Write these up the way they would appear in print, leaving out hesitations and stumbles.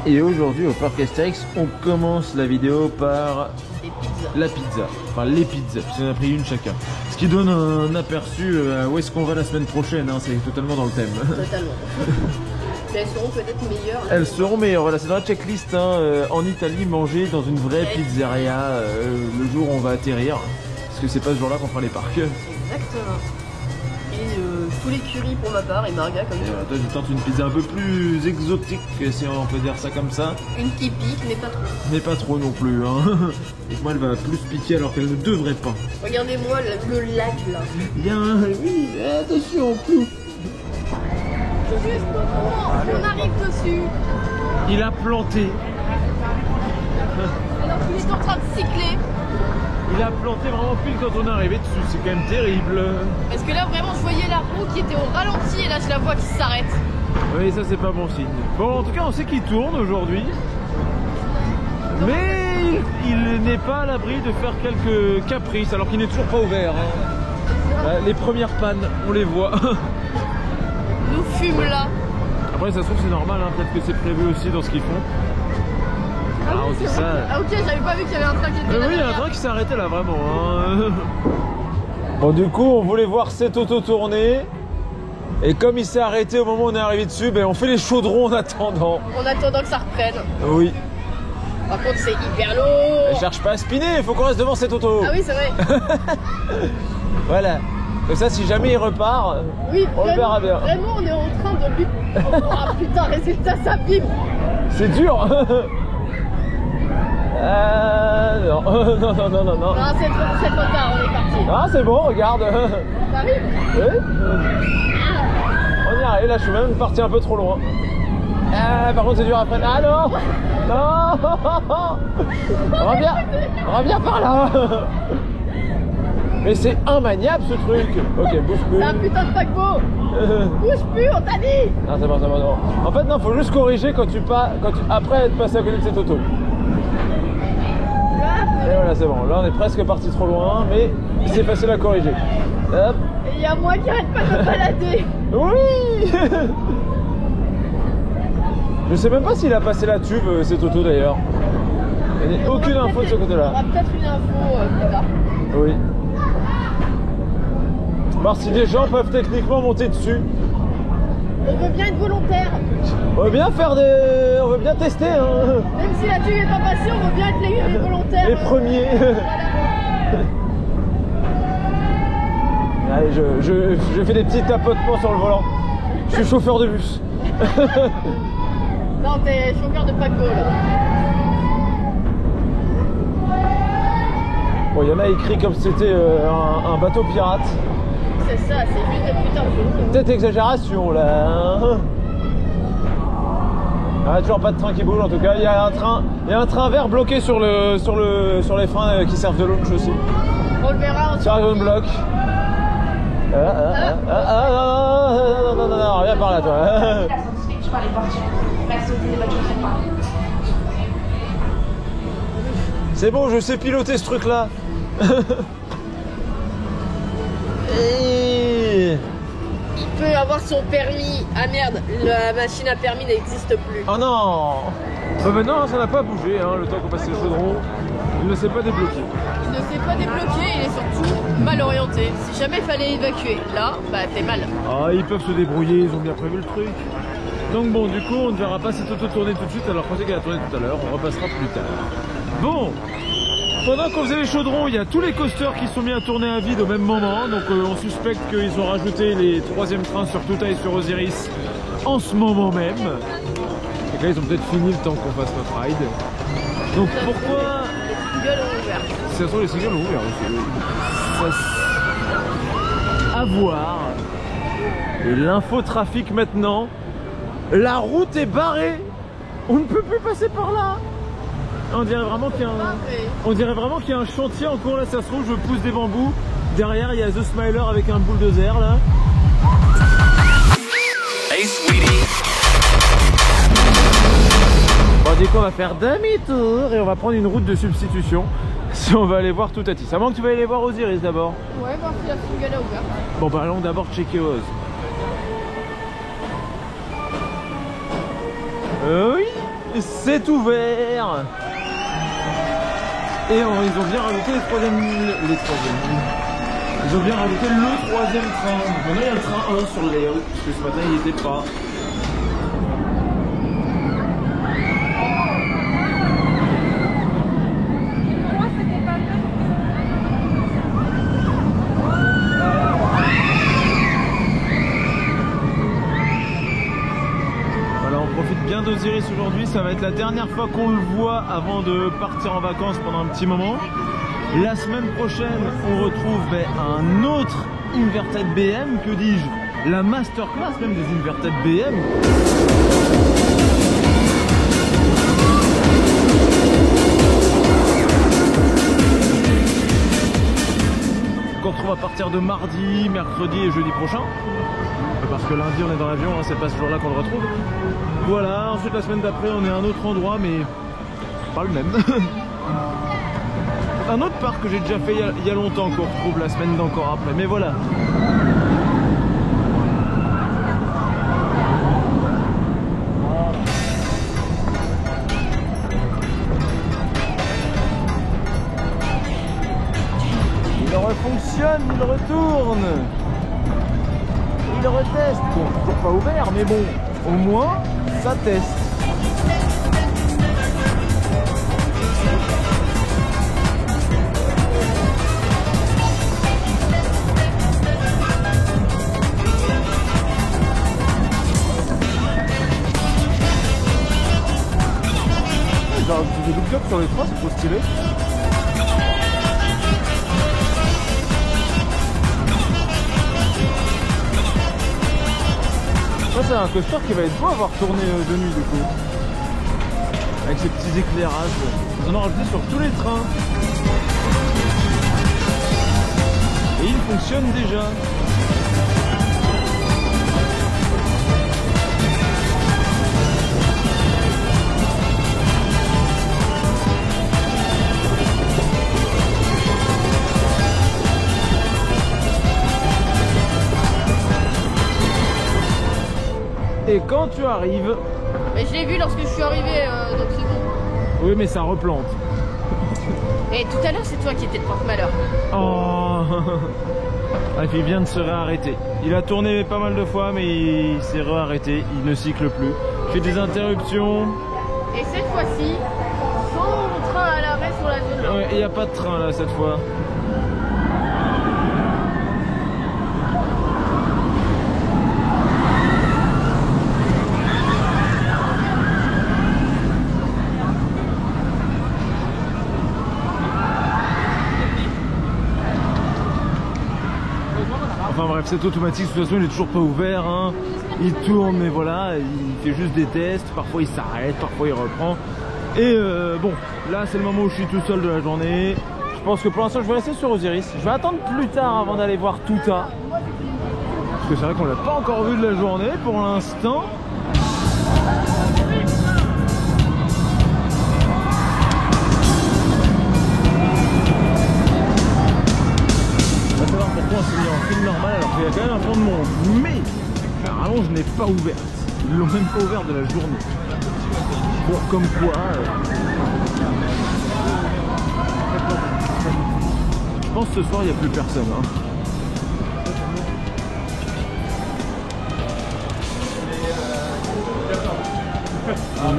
Et aujourd'hui au parc Astérix, on commence la vidéo par la pizza. Enfin les pizzas, puisqu'on a pris une chacun. Ce qui donne un aperçu à où est-ce qu'on va la semaine prochaine, hein, c'est totalement dans le thème. Totalement. Mais elles seront peut-être meilleures. Elles seront meilleures, voilà, c'est dans la checklist. Hein, en Italie, manger dans une vraie pizzeria le jour où on va atterrir. Parce que c'est pas ce jour-là qu'on fera les parcs. Exactement. Et tous les currys pour ma part et Marga comme ça. Toi, je tente une pizza un peu plus exotique, si on peut dire ça comme ça. Une qui pique, mais pas trop. Mais pas trop non plus. Hein. Et moi, elle va plus piquer alors qu'elle ne devrait pas. Regardez-moi le lac là. Bien, oui, attention, plou. Juste on arrive dessus. Il a planté. Alors qu'il est en train de cycler. Il a planté vraiment pile quand on est arrivé dessus, c'est quand même terrible. Parce que là vraiment je voyais la roue qui était au ralenti et là je la vois qui s'arrête. Oui, ça c'est pas bon signe. Bon, en tout cas on sait qu'il tourne aujourd'hui. Mais il n'est pas à l'abri de faire quelques caprices alors qu'il n'est toujours pas ouvert. Hein. Les premières pannes, on les voit. Nous fume là. Après ça se trouve c'est normal, hein. Peut-être que c'est prévu aussi dans ce qu'ils font. Ah oui, on dit ça. Ah ok, j'avais pas vu qu'il y avait un train qui était là. Oui, il y a un train qui s'est arrêté là vraiment. Hein. Bon, du coup, on voulait voir cette auto tourner. Et comme il s'est arrêté au moment où on est arrivé dessus, ben, on fait les chaudrons en attendant. En attendant que ça reprenne. Oui. Par contre, c'est hyper lourd. Elle cherche pas à spinner, il faut qu'on reste devant cette auto. Ah oui, c'est vrai. Voilà. Comme ça, si jamais il repart, oui, on le verra bien. Vraiment, on est en train de lui. Oh putain, résultat, ça vibre. C'est dur. Non. Non. Non, c'est trop tard, on est parti. Ah, c'est bon, regarde. T'arrives? Oui. On y arrive, là, je suis même parti un peu trop loin. Par contre, c'est dur à prendre. Ah non. Non. Reviens par là. Mais c'est immaniable ce truc. Ok, bouge plus. C'est un putain de paquebot. Bouge plus, on t'a dit. Non, c'est bon, non. En fait, non, faut juste corriger après être passé à côté de cette auto. Et voilà, c'est bon. Là, on est presque parti trop loin, mais c'est facile à corriger. Hop. Et il y a moi qui arrête pas de me balader. Oui. Je sais même pas s'il a passé la tube, cette auto d'ailleurs. Il n'y a aucune info de ce côté-là. On aura peut-être une info plus tard. Oui. Voir si des gens peuvent techniquement monter dessus. On veut bien être volontaire. On veut bien on veut bien tester. Hein. Même si la tube n'est pas passée, on veut bien être les volontaires. Les premiers. Voilà. Allez, je fais des petits tapotements sur le volant. Je suis chauffeur de bus. Non, t'es chauffeur de paquebot là. Bon, il y en a écrit comme si c'était un bateau pirate. C'est ça, c'est juste des putains de choses. Peut-être exagération là. Hein. Ah, toujours pas de train qui bouge en tout cas. Il y a un train vert bloqué sur les freins qui servent de launch aussi. On le verra en Sur un bloc. Non, viens par là toi. C'est bon, je sais piloter ce truc là. Il peut avoir son permis. Ah merde, la machine à permis n'existe plus. Oh non. Maintenant ça n'a pas bougé, hein, le temps qu'on passe les chaudrons. Il ne s'est pas débloqué. Il ne s'est pas débloqué, il est surtout mal orienté. Si jamais il fallait évacuer, là, bah t'es mal. Ah, ils peuvent se débrouiller, ils ont bien prévu le truc. Donc bon, du coup, on ne verra pas cette auto tourner tout de suite, alors pensez qu'elle a tourné tout à l'heure, on repassera plus tard. Bon, pendant qu'on faisait les chaudrons, il y a tous les coasters qui sont mis à tourner à vide au même moment, donc on suspecte qu'ils ont rajouté les 3e trains sur Tuta et sur Osiris en ce moment même. Donc là, ils ont peut-être fini le temps qu'on fasse notre ride. Donc pourquoi... Les singles ont ouvert. C'est sûr, les singles ont ouvert aussi. Ça... À voir. Et l'infotrafic maintenant. La route est barrée. On ne peut plus passer par là. On dirait vraiment qu'il y a un chantier en cours là, ça se trouve, je pousse des bambous. Derrière, il y a The Smiler avec un bulldozer là. Hey sweetie. Bon, du coup, on va faire demi-tour et on va prendre une route de substitution. Si on va aller voir Toutati. Ça manque que tu vas aller voir Osiris d'abord. Ouais, voir si la single a ouvert. Bon, bah allons d'abord checker Oz. Oui. c'est ouvert. Et ils ont bien rajouté les troisièmes. Ils ont bien rajouté le troisième train. Donc maintenant il y a le train 1 sur le layout, parce que ce matin il n'y était pas. Bien d'Osiris aujourd'hui, ça va être la dernière fois qu'on le voit avant de partir en vacances pendant un petit moment. La semaine prochaine, on retrouve un autre Inverted BM, que dis-je, la masterclass même des Inverted BM. Qu'on retrouve à partir de mardi, mercredi et jeudi prochain. Parce que lundi on est dans l'avion, hein, c'est pas ce jour là qu'on le retrouve. Voilà, ensuite la semaine d'après on est à un autre endroit mais pas le même. Un autre parc que j'ai déjà fait il y a longtemps qu'on retrouve la semaine d'encore après, mais voilà. Il refonctionne, il retourne. Il reteste. Bon, toujours pas ouvert, mais bon, au moins, ça teste. Genre, des look-up sur les trains, c'est trop stylé. Ça c'est un coaster qui va être beau à voir tourner de nuit du coup. Avec ces petits éclairages. Ils en ont rajouté sur tous les trains. Et il fonctionne déjà. Et quand tu arrives... Mais je l'ai vu lorsque je suis arrivé, donc c'est bon. Oui mais ça replante. Et tout à l'heure c'est toi qui étais de porte-malheur. Oh. Il vient de se réarrêter. Il a tourné pas mal de fois mais il s'est réarrêté, il ne cycle plus. Il fait des interruptions. Et cette fois-ci, sans train à l'arrêt sur la zone. Ouais, il n'y a pas de train là cette fois. Enfin bref, c'est automatique, de toute façon il est toujours pas ouvert, hein. Il tourne mais voilà, il fait juste des tests, parfois il s'arrête, parfois il reprend. Et bon, là c'est le moment où je suis tout seul de la journée. Je pense que pour l'instant je vais rester sur Osiris. Je vais attendre plus tard avant d'aller voir Tuta. Parce que c'est vrai qu'on l'a pas encore vu de la journée pour l'instant. On s'est mis en film normal alors qu'il y a quand même un fond de monde, mais la rallonge n'est pas ouverte, ils l'ont même pas ouvert de la journée. Bon, comme quoi je pense que ce soir il n'y a plus personne, hein.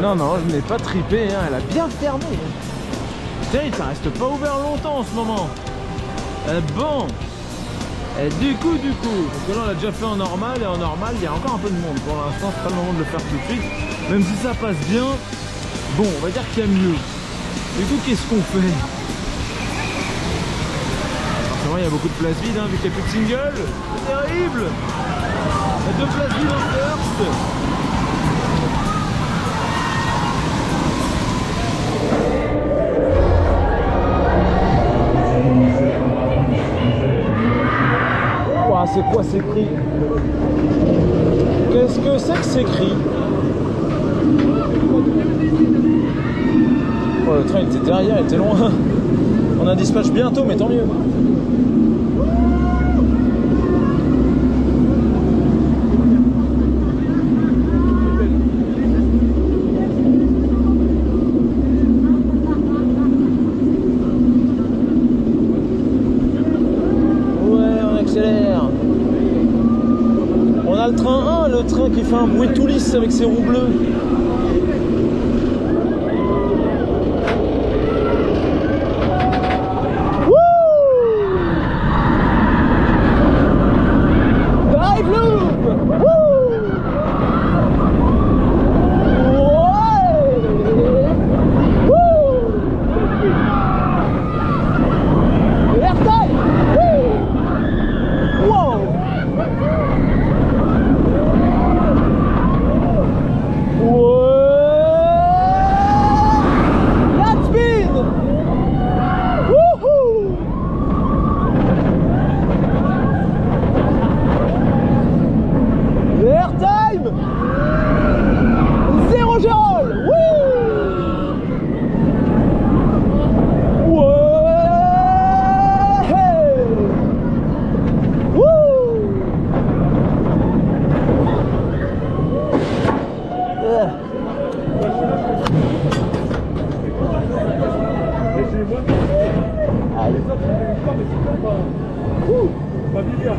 Non non, je n'ai pas tripé, hein. Elle a bien fermé. Tiens, ça reste pas ouvert longtemps en ce moment. Bon. Et du coup, parce que là on l'a déjà fait en normal, et en normal il y a encore un peu de monde. Pour l'instant c'est pas le moment de le faire tout de suite, même si ça passe bien. Bon, on va dire qu'il y a mieux. Du coup, qu'est-ce qu'on fait? Forcément il y a beaucoup de places vides, hein, vu qu'il n'y a plus de single. C'est terrible. Il y a 2 places vides en first. C'est quoi ces cris? Qu'est-ce que c'est que ces cris? Oh, le train était derrière, il était loin. On a un dispatch bientôt, mais tant mieux. lisse avec ses roues bleues.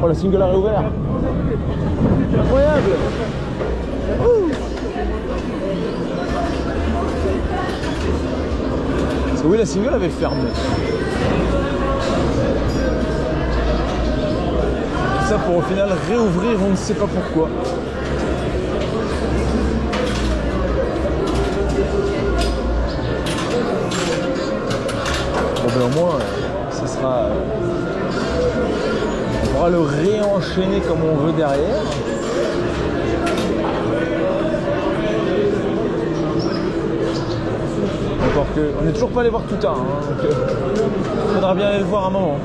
Oh, la single a réouvert. Incroyable. Parce que oui, la single avait fermé. Ça pour au final réouvrir, on ne sait pas pourquoi. Bon ben au moins, ce sera... on pourra le réenchaîner comme on veut derrière. Encore que, on n'est toujours pas allé voir tout tard, hein, donc faudra bien aller le voir un moment.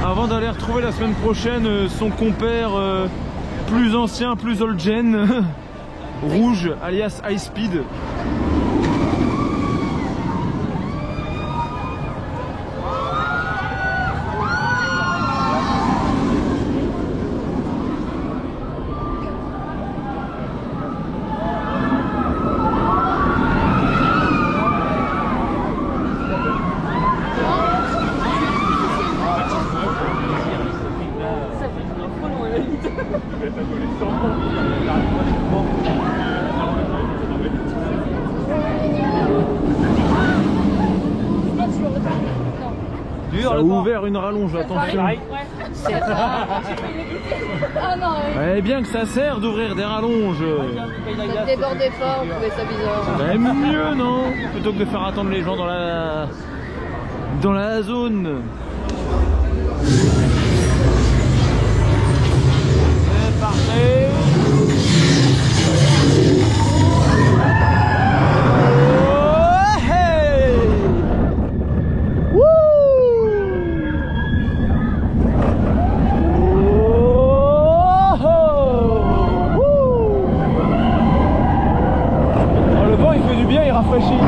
Avant d'aller retrouver la semaine prochaine son compère plus ancien, plus old gen, Rouge, alias High Speed. Ça a ouvert une rallonge, attention. C'est ça. Ah non, ouais, bien que ça sert d'ouvrir des rallonges. Ça ne débordait pas, on trouvait ça bizarre. Même mieux, non? Plutôt que de faire attendre les gens dans la zone. C'est parti. Rafraîchi.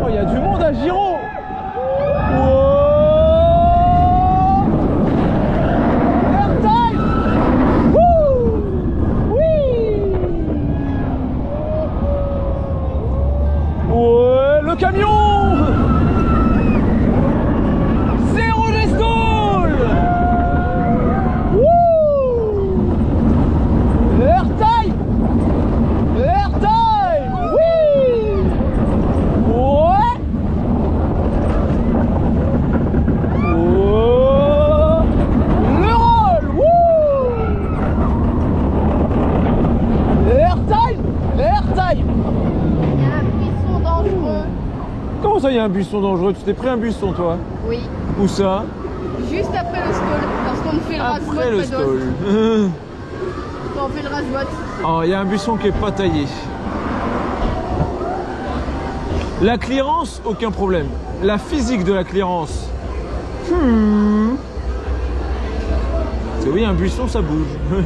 Il y a du monde à Giro. Le camion. Zéro gestol. Airtime. Airtime. Oui. Ouais. Oh. Le roll. Airtime. Airtime. Comment ça, il y a un buisson dangereux? Tu t'es pris un buisson, toi? Oui. Où ça? Juste après le stall, parce qu'on fait le rase-botte. Après le stall. Quand on fait le rase-botte. Oh, il y a un buisson qui est pas taillé. La clearance, aucun problème. La physique de la clearance. Et oui, un buisson, ça bouge. Donc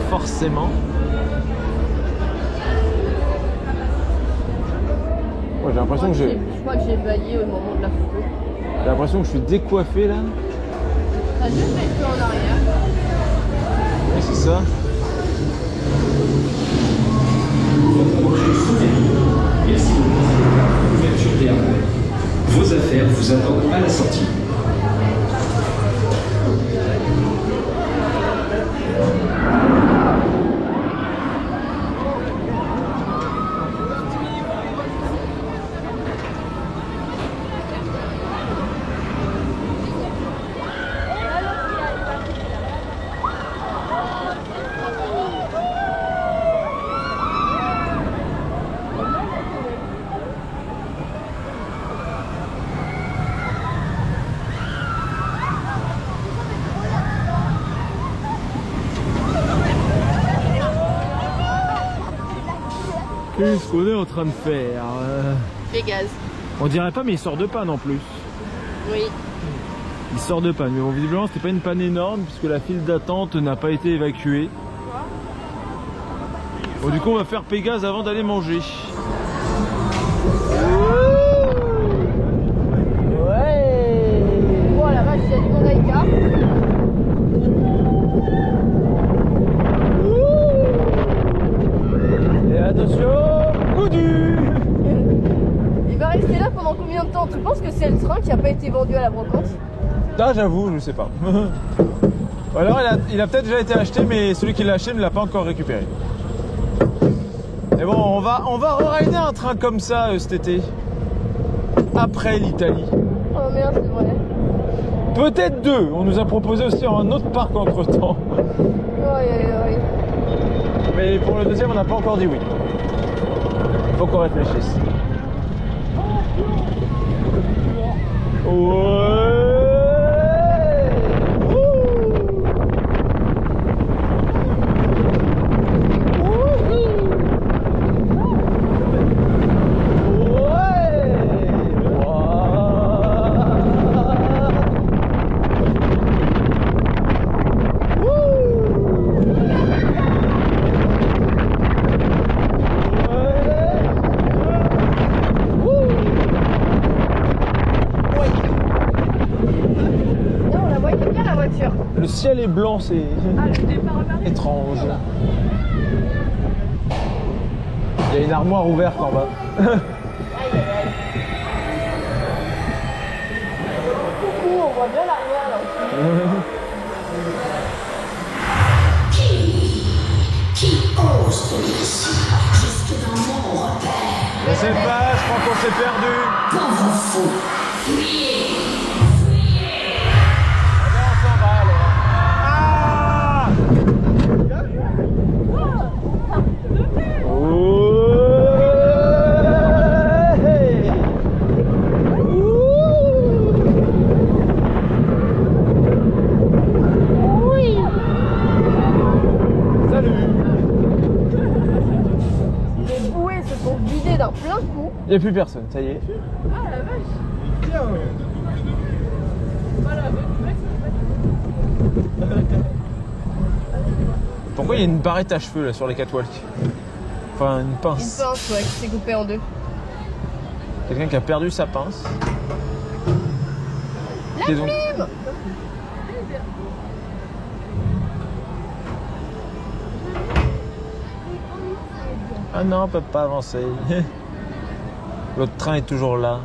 forcément. Ouais, j'ai l'impression que Je crois que j'ai baillé au moment de la photo. j'ai l'impression que je suis décoiffé là. T'as juste les cheveux en arrière. Oui, c'est ça. Merci de l'ouverture des armoires. Vos affaires vous attendent à la sortie. Qu'est-ce qu'on est en train de faire Pégase. On dirait pas, mais il sort de panne en plus. Oui. Il sort de panne, mais bon, visiblement c'était pas une panne énorme puisque la file d'attente n'a pas été évacuée. Bon, du coup on va faire Pégase avant d'aller manger. Ouais. Oh la vache, il y a du monde à l'écart. Et attention, coup dur. Il va rester là pendant combien de temps? Tu penses que c'est le train qui n'a pas été vendu à la brocante? Ah, j'avoue, je sais pas. Ou alors il a peut-être déjà été acheté, mais celui qui l'a acheté ne l'a pas encore récupéré. Mais bon, on va rider un train comme ça cet été. Après l'Italie. Oh merde, c'est vrai. Peut-être deux. On nous a proposé aussi un autre parc entre temps. Oui. Mais pour le deuxième, on n'a pas encore dit oui. Faut qu'on réfléchisse. Le ciel est blanc, c'est étrange. Il y a une armoire ouverte en bas. On voit bien l'arrière là aussi. Qui ose venir ici, jusque dans mon repère? Je sais pas, je crois qu'on s'est perdu. Pauvre fou, fuyez! Les bouées se sont vidées d'un plein coup. Il n'y a plus personne, ça y est. Ah la vache. Pourquoi il y a une barrette à cheveux là sur les catwalks? Enfin, une pince. Une pince, ouais, qui s'est coupée en deux. Quelqu'un qui a perdu sa pince. La Qui est donc- plume. Ah non, on peut pas avancer. L'autre train est toujours là.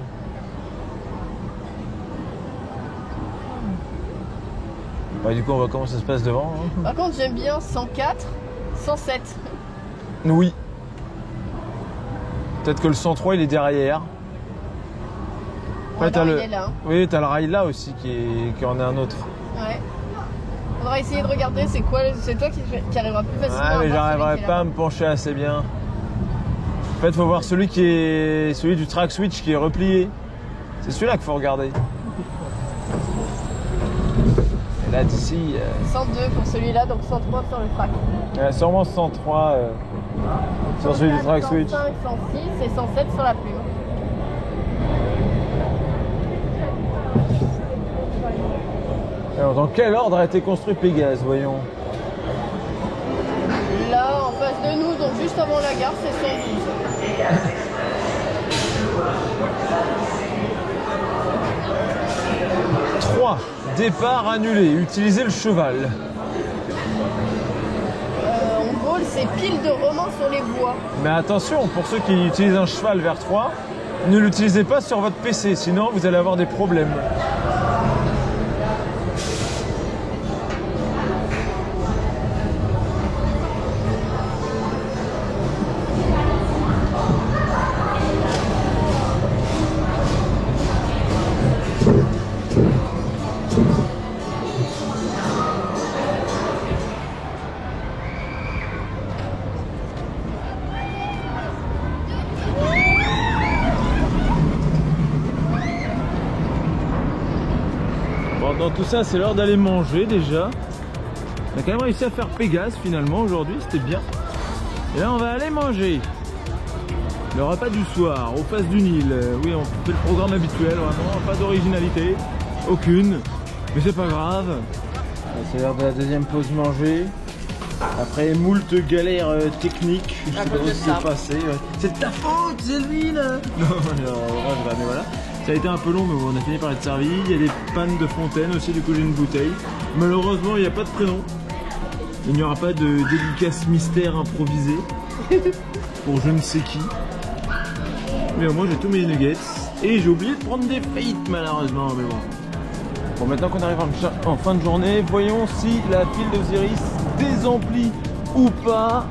Bah, du coup, on voit comment ça se passe devant. Hein. Par contre, j'aime bien 104, 107. Oui. Peut-être que le 103 il est derrière. Après, Oh, non, il est là. Oui, t'as le rail là aussi qui en est un autre. Ouais. Faudra essayer de regarder c'est quoi. C'est toi qui arrivera plus facilement Ouais, à mais voir j'arriverai celui qui est pas là. à me pencher assez bien. En fait, faut voir celui du track switch qui est replié. C'est celui-là qu'il faut regarder. Et là, d'ici. 102 pour celui-là, donc 103 sur le track. Ouais, sûrement 103 sur celui du Track Switch. 105, 106 et 107 sur la plume. Alors, dans quel ordre a été construit Pégase, voyons? Là, en face de nous, donc juste avant la gare, c'est 112. 3. Départ annulé. Utilisez le cheval. En gros, c'est pile de romans sur les voies. Mais attention, pour ceux qui utilisent un cheval vers 3, ne l'utilisez pas sur votre PC, sinon vous allez avoir des problèmes. Dans tout ça, c'est l'heure d'aller manger déjà. On a quand même réussi à faire Pégase finalement aujourd'hui, c'était bien. Et là, on va aller manger. Le repas du soir, aux Faces du Nil. Oui, on fait le programme habituel, vraiment, pas d'originalité, aucune. Mais c'est pas grave. C'est l'heure de la deuxième pause manger. Après moult galères techniques, je sais pas ce qui s'est passé. C'est de ta faute, c'est lui là. Non, mais voilà. Ça a été un peu long, mais on a fini par être servi. Il y a des pannes de fontaine aussi, du coup j'ai une bouteille. Malheureusement, il n'y a pas de prénom. Il n'y aura pas de dédicace mystère improvisée pour je ne sais qui. Mais au moins j'ai tous mes nuggets. Et j'ai oublié de prendre des frites malheureusement, mais bon. Bon, maintenant qu'on arrive en fin de journée, voyons si la file d'Osiris désemplit ou pas.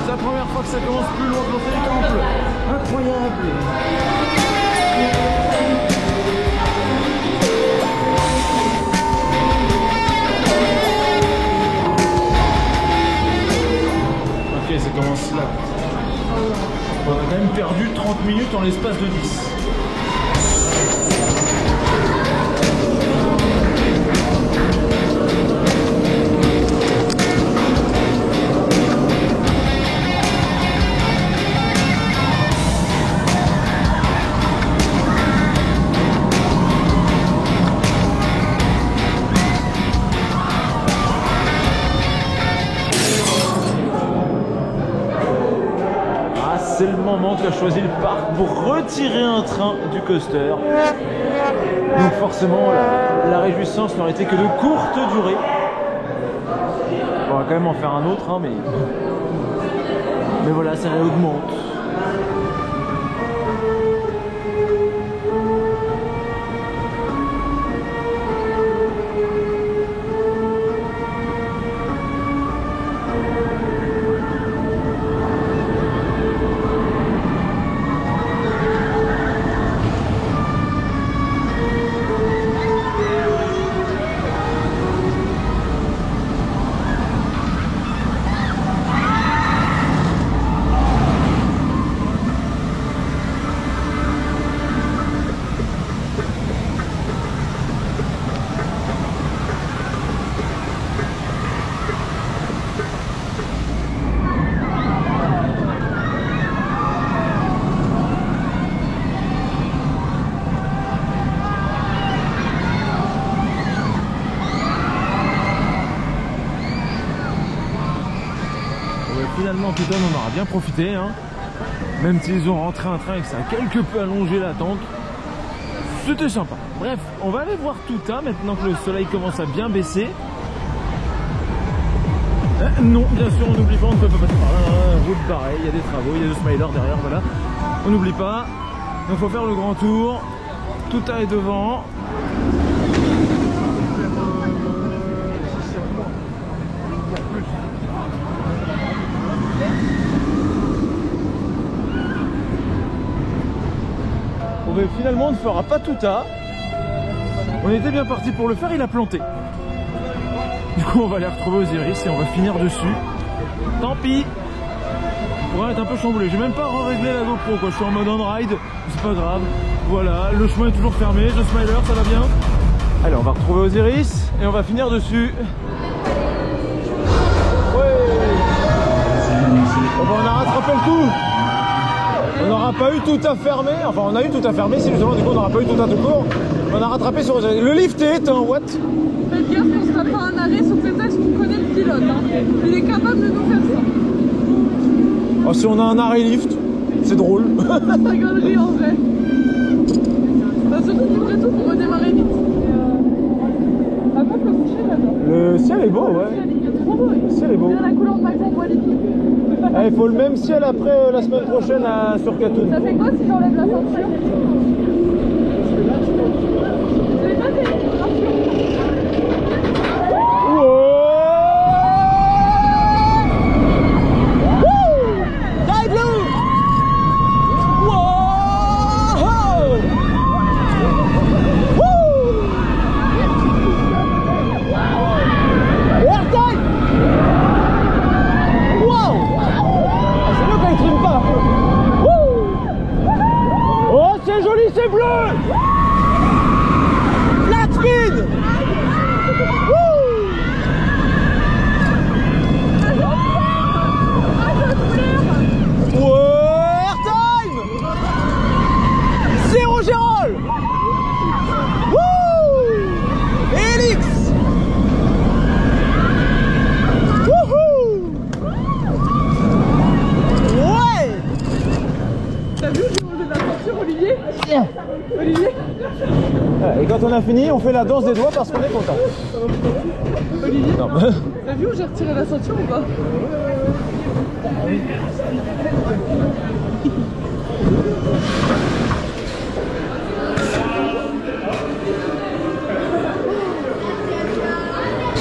C'est la première fois que ça commence plus loin que l'entrée du temple. Incroyable. Ok, ça commence là. On a quand même perdu 30 minutes en l'espace de 10. C'est le moment que tu as choisi le parc pour retirer un train du coaster. Donc forcément, la réjouissance n'aurait été que de courte durée. On va quand même en faire un autre, hein, mais voilà, ça réaugmente. Finalement, putain, on en aura bien profité, hein. Même s'ils ont rentré un train et que ça a quelque peu allongé l'attente, c'était sympa. Bref, on va aller voir Tuta maintenant que le soleil commence à bien baisser. Non, bien sûr, on n'oublie pas, on ne peut pas passer par là, route barrée, il y a des travaux, il y a des smilers derrière, voilà. On n'oublie pas, donc il faut faire le grand tour. Tuta est devant. Bon, ben, finalement, on ne fera pas tout à. On était bien parti pour le faire, il a planté. Du coup, on va aller retrouver Osiris et on va finir dessus. Tant pis. Pour être un peu chamboulé. J'ai même pas réglé la GoPro, quoi. Je suis en mode on-ride. C'est pas grave. Voilà, le chemin est toujours fermé. The Smiler, ça va bien. Allez, on va retrouver Osiris et on va finir dessus. Ouais. Bon, on a rattrapé le coup. On n'aura pas eu tout à fermer. Enfin, on a eu tout à fermer. C'est justement, du coup, on n'aura pas eu tout à tout court. On a rattrapé sur Osiris. Le lift est un what? Faites gaffe qu'on ne sera pas un arrêt sur prétexte qu'on connaît le pilote. Hein. Il est capable de nous faire ça. Oh, si on a un arrêt lift, c'est drôle. C'est rigolerie en vrai. Bah, surtout qu'il ferait tout pour redémarrer vite. Par contre, le coucher, j'adore. Le ciel est beau, ouais. Il est trop beau. Le ciel est beau. Regarde la couleur de ma grande voile. Ah, il faut le même ciel après la semaine prochaine sur Katoun. Ça fait quoi si j'enlève la ceinture? J'ai pas des c'est bleu. Flat speed. War time. Zéro Gérol. Helix. Ouais. T'as vu où j'ai enlevé la ceinture, Olivier? Olivier? Et quand on a fini, on fait la danse des doigts parce qu'on est content. Olivier? Non. T'as vu où j'ai retiré la ceinture ou pas?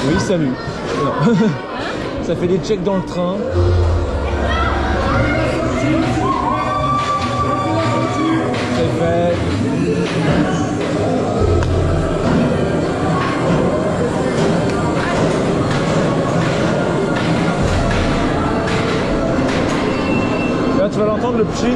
Oui, salut. Non. Ça fait des checks dans le train. C'est fait. Là, tu vas l'entendre, le pchit.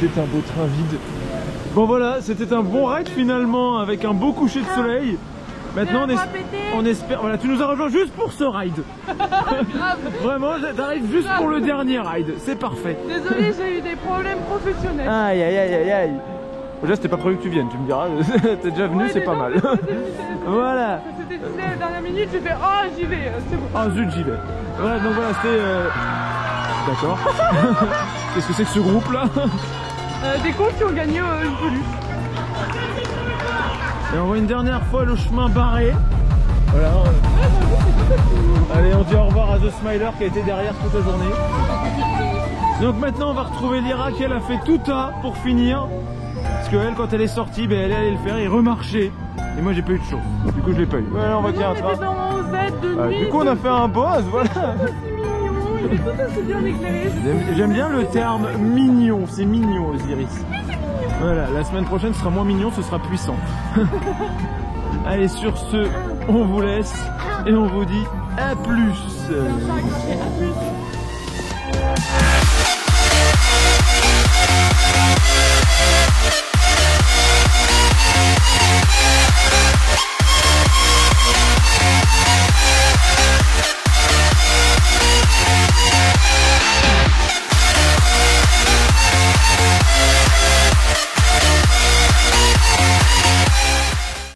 C'était un beau train vide. Bon voilà, c'était un bon ride finalement avec un beau coucher de soleil. Maintenant on espère... Voilà, tu nous as rejoint juste pour ce ride. Vraiment, t'arrives juste pour le dernier ride. C'est parfait. Désolé, j'ai eu des problèmes professionnels. Aïe aïe aïe aïe aïe. Déjà c'était pas prévu que tu viennes, tu me diras. T'es déjà venu, c'est pas mal. Voilà. C'était décidé à la dernière minute, j'ai fait oh j'y vais, c'est bon. Ah zut, j'y vais. Voilà, donc voilà, c'était... D'accord. Qu'est-ce que c'est que ce groupe là? Des cons qui ont gagné une peluche. Et on voit une dernière fois le chemin barré. Voilà. Allez, on dit au revoir à The Smiler qui a été derrière toute la journée. Donc maintenant on va retrouver Lyra qui elle a fait tout à pour finir. Parce qu'elle quand elle est sortie, ben, elle allait le faire et remarcher. Et moi j'ai pas eu de chance. Du coup je l'ai pas eu. Voilà, on va tirer un train. Du coup on a fait un boss, voilà. Il est tout aussi bien éclairé. J'aime bien le terme mignon, c'est mignon Osiris. Voilà, la semaine prochaine ce sera moins mignon, ce sera puissant. Allez, sur ce, on vous laisse et on vous dit à plus. À plus.